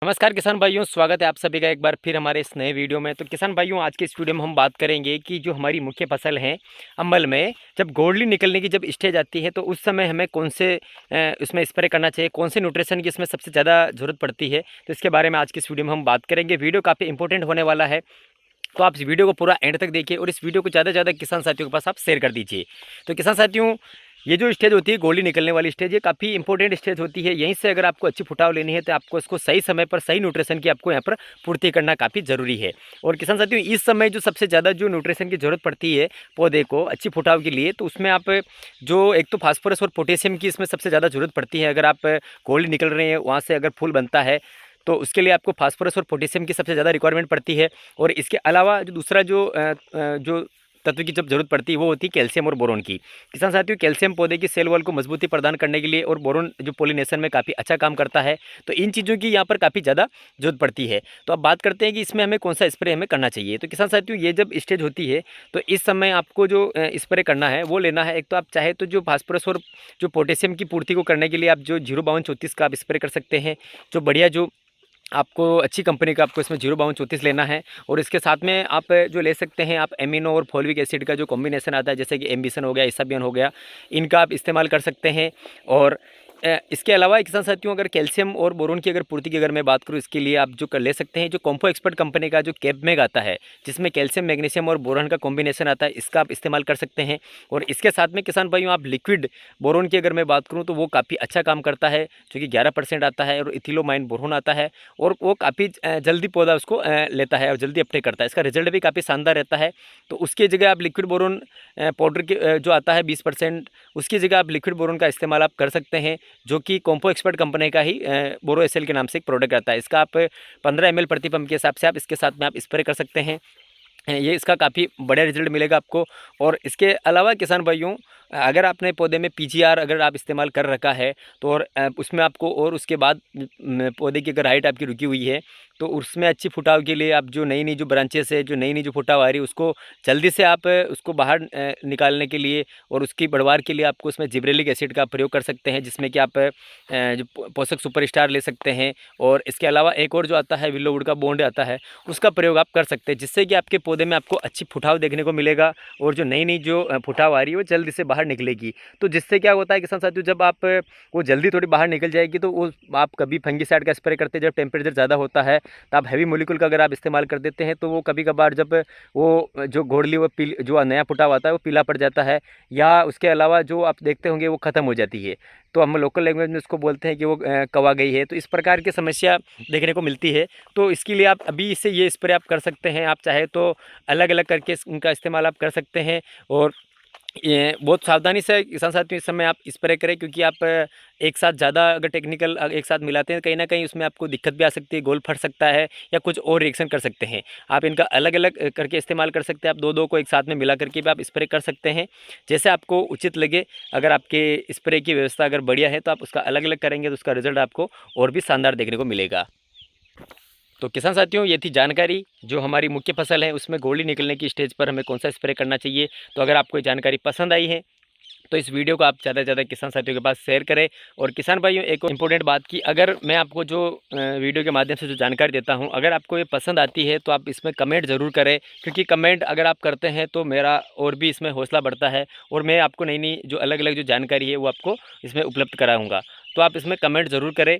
नमस्कार किसान भाइयों, स्वागत है आप सभी का एक बार फिर हमारे इस नए वीडियो में। तो किसान भाइयों, आज के इस वीडियो में हम बात करेंगे कि जो हमारी मुख्य फसल है अम्बल में, जब गोल्डी निकलने की जब स्टेज आती है तो उस समय हमें कौन से उसमें स्प्रे करना चाहिए, कौन से न्यूट्रिशन की इसमें सबसे ज़्यादा ज़रूरत पड़ती है। तो इसके बारे में आज की इस वीडियो में हम बात करेंगे। वीडियो काफ़ी इंपॉर्टेंट होने वाला है, तो आप इस वीडियो को पूरा एंड तक देखिए और इस वीडियो को ज़्यादा से ज़्यादा किसान साथियों के पास आप शेयर कर दीजिए। तो किसान साथियों, ये जो स्टेज होती है गोली निकलने वाली स्टेज, ये काफ़ी इंपॉर्टेंट स्टेज होती है। यहीं से अगर आपको अच्छी फुटाव लेनी है तो आपको इसको सही समय पर सही न्यूट्रिशन की आपको यहाँ पर पूर्ति करना काफ़ी ज़रूरी है। और किसान साथियों, इस समय जो सबसे ज़्यादा जो न्यूट्रिशन की ज़रूरत पड़ती है पौधे को अच्छी फुटाव के लिए, तो उसमें आप जो एक तो फास्फोरस और पोटेशियम की इसमें सबसे ज़्यादा ज़रूरत पड़ती है। अगर आप गोली निकल रहे हैं वहाँ से अगर फूल बनता है तो उसके लिए आपको फास्फोरस और पोटेशियम की सबसे ज़्यादा रिक्वायरमेंट पड़ती है। और इसके अलावा जो दूसरा जो तत्व की जब जरूरत पड़ती है वो होती है कैल्शियम और बोरोन की। किसान साथियों, कैल्शियम पौधे की सेल वॉल को मजबूती प्रदान करने के लिए और बोरोन जो पोलिनेशन में काफ़ी अच्छा काम करता है। तो इन चीज़ों की यहाँ पर काफ़ी ज़्यादा जरूरत पड़ती है। तो अब बात करते हैं कि इसमें हमें कौन सा स्प्रे हमें करना चाहिए। तो किसान साथियों, ये जब स्टेज होती है तो इस समय आपको जो स्प्रे करना है वो लेना है। एक तो आप चाहे तो जो फास्फोरस और जो पोटेशियम की पूर्ति को करने के लिए आप जो 05234 का आप स्प्रे कर सकते हैं। जो बढ़िया जो आपको अच्छी कंपनी का आपको इसमें 05234 लेना है। और इसके साथ में आप जो ले सकते हैं आप एमिनो और फोलिक एसिड का जो कॉम्बिनेशन आता है, जैसे कि एम्बिशन हो गया, इसाबियन हो गया, इनका आप इस्तेमाल कर सकते हैं। और इसके अलावा किसान साथियों, अगर कैल्शियम और बोरोन की अगर पूर्ति की अगर मैं बात करूँ, इसके लिए आप जो कर ले सकते हैं जो कॉम्पो एक्सपर्ट कंपनी का जो कैपमेग आता है, जिसमें कैल्शियम मैग्नीशियम और बोरोन का कॉम्बिनेशन आता है, इसका आप इस्तेमाल कर सकते हैं। और इसके साथ में किसान भाइयों, आप लिक्विड बोरोन की अगर मैं बात करूँ तो वो काफ़ी अच्छा काम करता है, जो कि 11% आता है और इथिलोमाइन बोरोन आता है। और वो काफ़ी जल्दी पौधा उसको लेता है और जल्दी अपटेक करता है। इसका रिजल्ट भी काफ़ी शानदार रहता है। तो उसकी जगह आप लिक्विड बोरोन पाउडर के जो आता है 20%, उसकी जगह आप लिक्विड बोरोन का इस्तेमाल आप कर सकते हैं, जो कि कॉम्पो एक्सपर्ट कंपनी का ही बोरो एसएल के नाम से एक प्रोडक्ट आता है। इसका आप 15 ml प्रति पंप के हिसाब से आप इसके साथ में आप स्प्रे कर सकते हैं। ये इसका काफ़ी बढ़िया रिजल्ट मिलेगा आपको। और इसके अलावा किसान भाइयों, अगर आपने पौधे में पीजीआर अगर आप इस्तेमाल कर रखा है तो और उसमें आपको और उसके बाद पौधे की अगर हाइट आपकी रुकी हुई है तो उसमें अच्छी फुटाव के लिए आप जो नई नई जो ब्रांचेस है, जो नई नई जो फुटाव आ रही है, उसको जल्दी से आप उसको बाहर निकालने के लिए और उसकी बढ़वार के लिए आपको उसमें जिब्रेलिक एसिड का प्रयोग कर सकते हैं, जिसमें कि आप जो पोषक सुपरस्टार ले सकते हैं। और इसके अलावा एक और जो आता है विल्लोवुड का बॉन्ड आता है, उसका प्रयोग आप कर सकते हैं, जिससे कि आपके पौधे में आपको अच्छी फुटाव देखने को मिलेगा और जो नई नई जो फुटाव आ रही है वो जल्दी से बाहर निकलेगी। तो जिससे क्या होता है किसान साथियों, जब आप वो जल्दी थोड़ी बाहर निकल जाएगी तो वो आप कभी फंगीसाइड का स्प्रे करते हैं जब टेम्परेचर ज़्यादा होता है, तो आप हैवी मोलिकुल का अगर आप इस्तेमाल कर देते हैं तो वो कभी कभार जब वो जो घोड़ली वो जो नया फुटाव आता है वो पीला पड़ जाता है, या उसके अलावा जो आप देखते होंगे वो ख़त्म हो जाती है। तो हम लोकल लैंग्वेज में उसको बोलते हैं कि वो कवा गई है। तो इस प्रकार की समस्या देखने को मिलती है। तो इसके लिए आप अभी से ये स्प्रे आप कर सकते हैं। आप चाहे तो अलग अलग करके उनका इस्तेमाल आप कर सकते हैं। और ये बहुत सावधानी से किसान साथियों इस समय आप स्प्रे करें, क्योंकि आप एक साथ ज़्यादा अगर टेक्निकल एक साथ मिलाते हैं कहीं ना कहीं उसमें आपको दिक्कत भी आ सकती है, गोल फट सकता है या कुछ और रिएक्शन कर सकते हैं। आप इनका अलग अलग करके इस्तेमाल कर सकते हैं। आप दो दो को एक साथ में मिला करके भी आप स्प्रे कर सकते हैं, जैसे आपको उचित लगे। अगर आपके स्प्रे की व्यवस्था अगर बढ़िया है तो आप उसका अलग अलग करेंगे तो उसका रिजल्ट आपको और भी शानदार देखने को मिलेगा। तो किसान साथियों, ये थी जानकारी जो हमारी मुख्य फसल है उसमें गोली निकलने की स्टेज पर हमें कौन सा स्प्रे करना चाहिए। तो अगर आपको ये जानकारी पसंद आई है तो इस वीडियो को आप ज़्यादा से ज़्यादा किसान साथियों के पास शेयर करें। और किसान भाइयों, एक और इम्पोर्टेंट बात की, अगर मैं आपको जो वीडियो के माध्यम से जो जानकारी देता हूं, अगर आपको ये पसंद आती है तो आप इसमें कमेंट ज़रूर करें, क्योंकि कमेंट अगर आप करते हैं तो मेरा और भी इसमें हौसला बढ़ता है और मैं आपको नई नई जो अलग अलग जो जानकारी है वो आपको इसमें उपलब्ध कराऊँगा। तो आप इसमें कमेंट ज़रूर करें।